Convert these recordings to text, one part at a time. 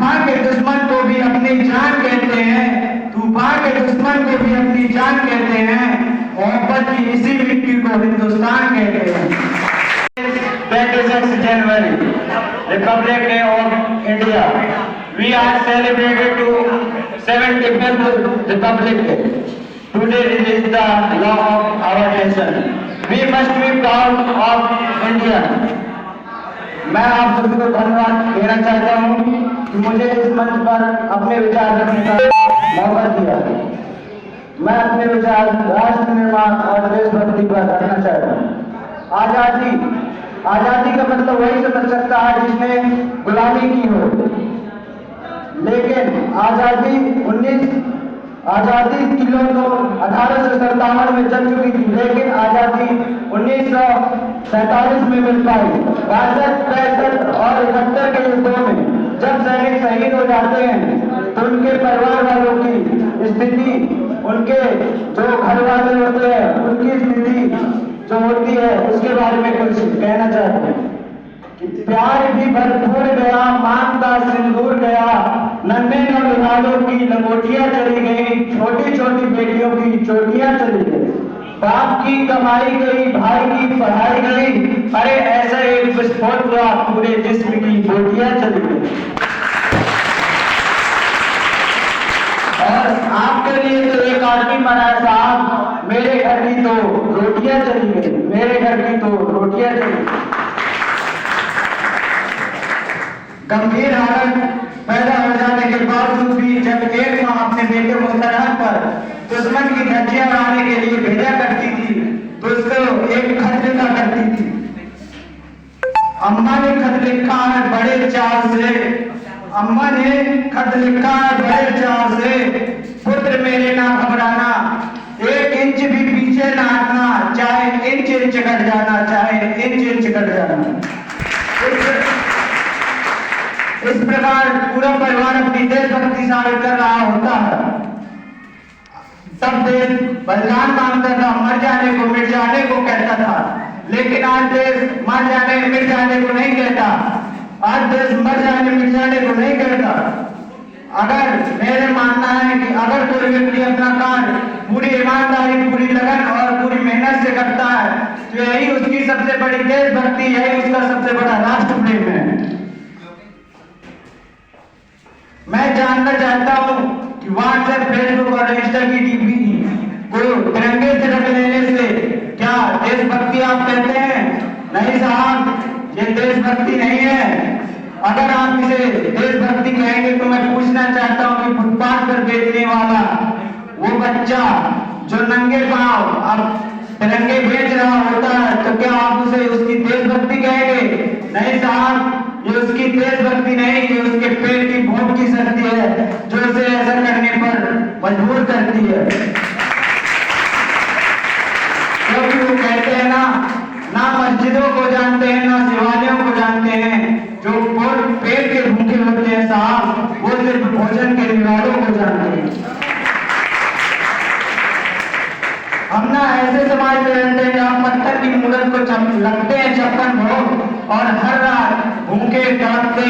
तूफान के दुश्मन को भी अपनी जान कहते हैं, तूफान के दुश्मन को भी अपनी जान कहते हैं, मोहब्बत की इसी मिट्टी को हिंदुस्तान कहते हैं। 26 January, Republic Day of India. We are celebrated to 75th Republic Day. Today is the law of our nation. We must be proud of India. मैं आप सभी को धन्यवाद देना चाहता हूँ कि मुझे इस मंच पर अपने विचार रखने का मौका दिया। मैं अपने विचार राष्ट्र निर्माण और देशभक्ति पर रखना चाहता हूँ। आजादी का मतलब वही समझ सकता है जिसने गुलामी की हो, लेकिन आजादी किलो तो 1857 में चल चुकी थी, लेकिन आजादी 1947 में मिल पाई। 62, 65 और 71 के युद्धों में जब सैनिक शहीद हो जाते हैं तो उनके परिवार वालों की स्थिति, उनके जो घर वाले होते हैं उनकी स्थिति जो होती है उसके बारे में कुछ कहना चाहते हैं कि प्यार भी भरपूर गया, मान का सिंदूर गया, नन्हे नौनिहालों की लंगोटियां चली गई, छोटी छोटी बेटियों की चोटियां चली गई, बाप की कमाई गई, भाई की पढ़ाई गई, अरे ऐसा एक विस्फोट हुआ, पूरे जिस्म की बोटियां चली गई। और आपके लिए तो एक आदमी मरा साहब, मेरे घर की तो रोटियां चली गई, मेरे घर की तो रोटियां चली गई। गंभीर हालत पैदा हो जाने के बावजूद भी जब एक माँ अपने बेटे को सरहद पर दुश्मन की धज्जियां उड़ाने के लिए भेजा करती थी तो उसको एक खत लिखा करती थी। अम्मा ने खत लिखा है बड़े चाव से, अम्मा ने खत लिखा है बड़े चाव से, पुत्र मेरे ना घबराना, 1 इंच भी पीछे ना हटना, चाहे इंच इंच कट जाना, चाहे इंच इंच कट जाना। इस प्रकार पूरा परिवार अपनी देशभक्ति साबित कर रहा होता है। तब देश बलिदान मांगता था, मर जाने को मिट जाने को कहता था, लेकिन आज देश मर जाने मिट जाने को नहीं कहता। आज देश मर जाने मिट जाने को नहीं कहता। अगर मेरे मानना है कि अगर कोई व्यक्ति अपना कार्य पूरी ईमानदारी, पूरी लगन और पूरी मेहनत से करता है तो यही उसकी सबसे बड़ी देशभक्ति, यही उसका सबसे बड़ा राष्ट्र प्रेम है। मैं जानना चाहता हूँ कि व्हाट्सएप, फेसबुक और इंस्टा की डीपी को तिरंगे से रख लेने से क्या देशभक्ति आप कहते हैं? नहीं साहब, ये देशभक्ति नहीं है। अगर आप इसे देशभक्ति कहेंगे तो मैं पूछना चाहता हूँ कि फुटपाथ पर बेचने वाला वो बच्चा जो नंगे पांव अब तिरंगे बेच रहा होता है तो क्या आप उसे उसकी देशभक्ति कहेंगे? नहीं साहब, ये उसकी देशभक्ति नहीं, ये उसके पेट की भूख की शक्ति है जो उसे ऐसा करने पर मजबूर करती है। क्योंकि वो कहते हैं ना मस्जिदों को जानते हैं, ना शिवालयों को जानते हैं, जो पेट के भूखे होते हैं साहब, वो सिर्फ भोजन के निवालों को जानते हैं। हम ना ऐसे समाज में रहते हैं जहाँ पत्थर की मूर्त को लगते हैं 56 भोग और हर रात भूखे तड़पते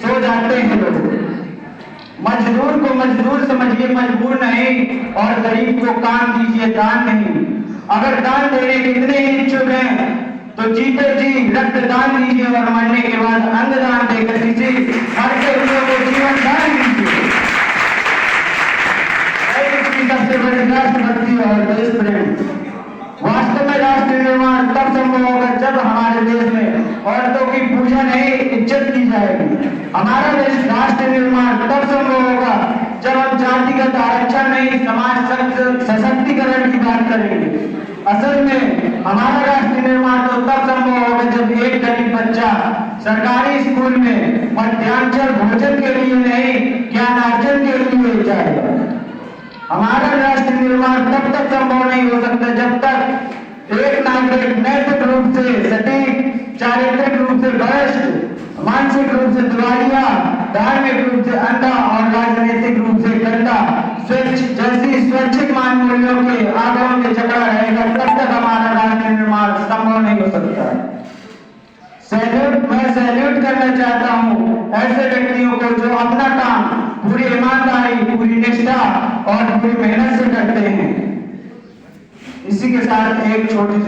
सो जाते हैं लोग। मजदूर को मजदूर समझिए, मजबूर नहीं, और गरीब को काम दीजिए, दान नहीं। अगर दान देने के इतने ही इच्छुक हैं तो जीते जी रक्त दान दीजिए और मरने के बाद अंग दान देकर किसी मरते हुए को जीवन दान दीजिए। सबसे बड़ी राष्ट्रभक्ति और देश प्रेम। वास्तव में राष्ट्र निर्माण तब संभव होगा जब हमारे देश में औरतों की पूजा नहीं, इज्जत की जाएगी। हमारा देश राष्ट्र निर्माण तब संभव होगा जब हम जातिगत आरक्षण नहीं, समाज सशक्तिकरण की बात करेंगे। असल में हमारा राष्ट्र निर्माण तो तब संभव होगा जब एक गरीब बच्चा सरकारी स्कूल में मध्याह्न भोजन के लिए नहीं, ज्ञानार्जन के लिए जाएगा। हमारा राष्ट्र निर्माण तब तक संभव नहीं हो सकता जब तक एक नागरिक नैतिक रूप से सटीक, चारित्रिक रूप से भ्रष्ट, मानसिक रूप से दिवालिया, धार्मिक रूप से अंधा और राजनीतिक रूप से गंदा जैसी स्वैच्छिक मान मूल्यों के आगमन में जकड़ा रहेगा, तब तक हमारा राष्ट्र निर्माण संभव नहीं हो सकता। मैं सैल्यूट करना चाहता हूँ ऐसे व्यक्तियों को जो वो अपना काम पूरी ईमानदारी, पूरी निष्ठा और पूरी मेहनत से करते हैं। इसी के साथ एक छोटी